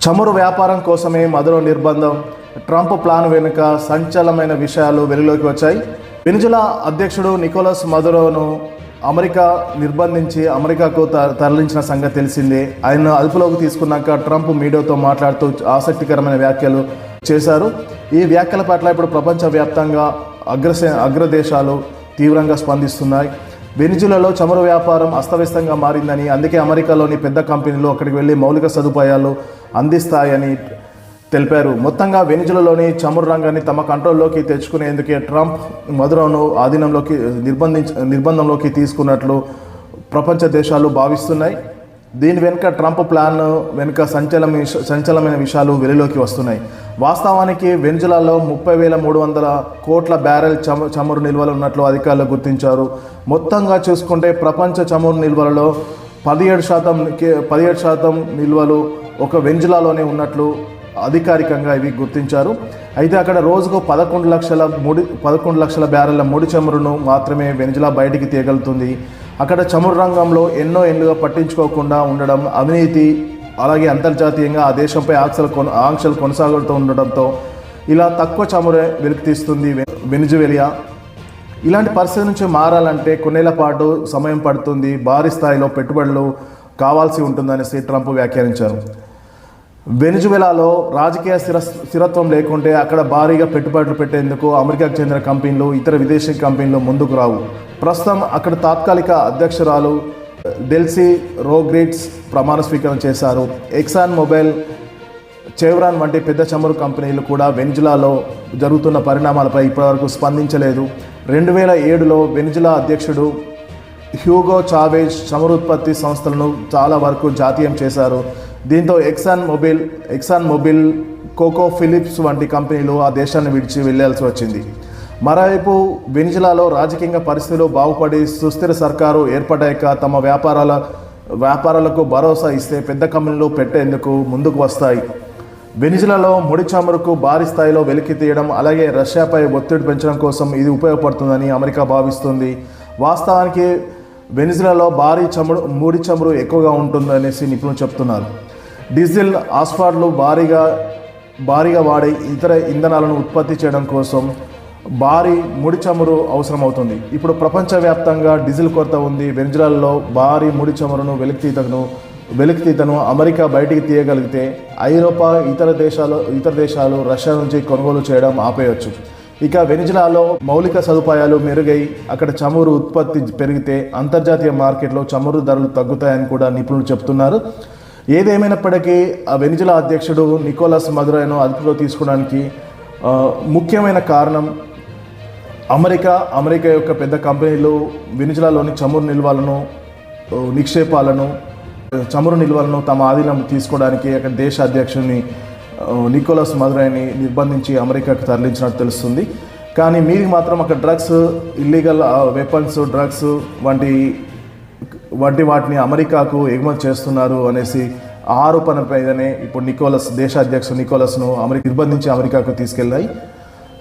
చమురు వ్యాపారం కోసమే మదులో నిర్బంధం. ట్రంప్ ప్లాన్ వెనుక సంచలనమైన విషయాలు వెలుగులోకి వచ్చాయి. వెనిజులా అధ్యక్షుడు నికోలస్ మదురోను అమెరికా నిర్బంధించి అమెరికాకు తరలించిన సంగతి తెలిసిందే. ఆయన అదుపులోకి తీసుకున్నాక ట్రంప్ మీడియాతో మాట్లాడుతూ ఆసక్తికరమైన వ్యాఖ్యలు చేశారు. ఈ వ్యాఖ్యల పట్ల ఇప్పుడు ప్రపంచవ్యాప్తంగా అగ్రదేశాలు తీవ్రంగా స్పందిస్తున్నాయి. వెనిజులాలో చమురు వ్యాపారం అస్తవ్యస్తంగా మారిందని, అందుకే అమెరికాలోని పెద్ద కంపెనీలు అక్కడికి వెళ్ళి మౌలిక సదుపాయాలు అందిస్తాయని తెలిపారు. మొత్తంగా వెనిజులాలోని చమురు రంగాన్ని తమ కంట్రోల్లోకి తెచ్చుకునేందుకే ట్రంప్ మదురోను నిర్బంధంలోకి తీసుకున్నట్లు ప్రపంచ దేశాలు భావిస్తున్నాయి. దీని వెనుక ట్రంప్ ప్లాన్ వెనుక సంచలనమైన విషయాలు వెలుగులోకి వస్తున్నాయి. వాస్తవానికి వెనిజులాలో 30,300 కోట్ల బ్యారెల్ చమురు నిల్వలు ఉన్నట్లు అధికారులు గుర్తించారు. మొత్తంగా చూసుకుంటే ప్రపంచ చమురు నిల్వలలో 17% నిల్వలు ఒక వెనిజులాలోనే ఉన్నట్లు అధికారికంగా ఇవి గుర్తించారు. అయితే అక్కడ రోజుకు 11 లక్షల బ్యారెళ్ల ముడి చమురును మాత్రమే వెనిజులా బయటికి తీయగలుగుతుంది. అక్కడ చమురు రంగంలో ఎన్నో ఏళ్లుగా పట్టించుకోకుండా ఉండడం, అవినీతి, అలాగే అంతర్జాతీయంగా ఆ దేశంపై ఆంక్షలు కొనసాగుతూ ఉండడంతో ఇలా తక్కువ చమురే వెలికితీస్తుంది వెనిజువేలా. ఇలాంటి పరిస్థితి నుంచి మారాలంటే కొన్నేళ్ల పాటు సమయం పడుతుంది, భారీ స్థాయిలో పెట్టుబడులు కావాల్సి ఉంటుందనేసి ట్రంప్ వ్యాఖ్యానించారు. వెనిజువేలాలో రాజకీయ స్థిరత్వం లేకుంటే అక్కడ భారీగా పెట్టుబడులు పెట్టేందుకు అమెరికాకు చెందిన కంపెనీలు, ఇతర విదేశీ కంపెనీలు ముందుకు రావు. ప్రస్తుతం అక్కడ తాత్కాలిక అధ్యక్షురాలు డెల్సీ రోడ్రిగ్స్ ప్రమాణ స్వీకారం చేశారు. ఎక్సాన్ మొబైల్, చెవ్రాన్ వంటి పెద్ద చమురు కంపెనీలు కూడా వెనిజులాలో జరుగుతున్న పరిణామాలపై ఇప్పటివరకు స్పందించలేదు. 2007లో వెనిజులా అధ్యక్షుడు హ్యూగో చావేజ్ చమురు ఉత్పత్తి సంస్థలను చాలా వరకు జాతీయం చేశారు. దీంతో ఎక్సాన్ మొబిల్, కోకో ఫిలిప్స్ వంటి కంపెనీలు ఆ దేశాన్ని విడిచి వెళ్లాల్సి వచ్చింది. మరోవైపు వెనిజులాలో రాజకీయ పరిస్థితులు బాగుపడి సుస్థిర సర్కారు ఏర్పడ్డాక తమ వ్యాపారాలకు భరోసా ఇస్తే పెద్ద కంపెనీలు పెట్టేందుకు ముందుకు వస్తాయి. వెనిజులాలో ముడి చమురుకు భారీ స్థాయిలో వెలికి తీయడం, అలాగే రష్యాపై ఒత్తిడి పెంచడం కోసం ఇది ఉపయోగపడుతుందని అమెరికా భావిస్తుంది. వాస్తవానికి వెనిజులాలో ముడి చమురు ఎక్కువగా ఉంటుందనేసి నిపుణులు చెప్తున్నారు. డీజిల్, ఆస్ఫాల్ట్లు భారీగా వాడే ఇతర ఇంధనాలను ఉత్పత్తి చేయడం కోసం భారీ ముడి చమురు అవసరమవుతుంది. ఇప్పుడు ప్రపంచవ్యాప్తంగా డీజిల్ కొరత ఉంది. వెనిజులాలో భారీ ముడి చమురును వెలికితీతను అమెరికా బయటికి తీయగలిగితే ఐరోపా, ఇతర దేశాలు రష్యా నుంచి కొనుగోలు చేయడం ఆపేయవచ్చు. ఇక వెనిజులాలో మౌలిక సదుపాయాలు మెరుగై అక్కడ చమురు ఉత్పత్తి పెరిగితే అంతర్జాతీయ మార్కెట్లో చమురు ధరలు తగ్గుతాయని కూడా నిపుణులు చెప్తున్నారు. ఏదేమైనప్పటికీ ఆ వెనిజులా అధ్యక్షుడు నికోలస్ మదురోను అదుపులో తీసుకోవడానికి ముఖ్యమైన కారణం అమెరికా యొక్క పెద్ద కంపెనీలు వెనిజులాలోని చమురు నిల్వలను తమ ఆధీనం తీసుకోవడానికి అక్కడ దేశ అధ్యక్షుడిని నికోలస్ మదురోని నిర్బంధించి అమెరికాకు తరలించినట్టు తెలుస్తుంది. కానీ మీరు మాత్రం అక్కడ డ్రగ్స్, ఇల్లీగల్ వెపన్స్, డ్రగ్స్ వాటిని అమెరికాకు ఎగుమతి చేస్తున్నారు అనేసి ఆరోపణపైనే ఇప్పుడు దేశ అధ్యక్షుడు నికోలస్ను నిర్బంధించి అమెరికాకు తీసుకెళ్ళాయి.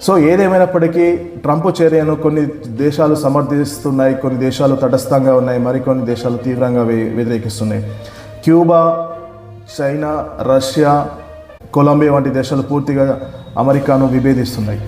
సో ఏదేమైనప్పటికీ ట్రంప్ చర్యను కొన్ని దేశాలు సమర్థిస్తున్నాయి, కొన్ని దేశాలు తటస్థంగా ఉన్నాయి, మరికొన్ని దేశాలు తీవ్రంగా వ్యతిరేకిస్తున్నాయి. క్యూబా, చైనా, రష్యా, కొలంబియా వంటి దేశాలు పూర్తిగా అమెరికాను విభేదిస్తున్నాయి.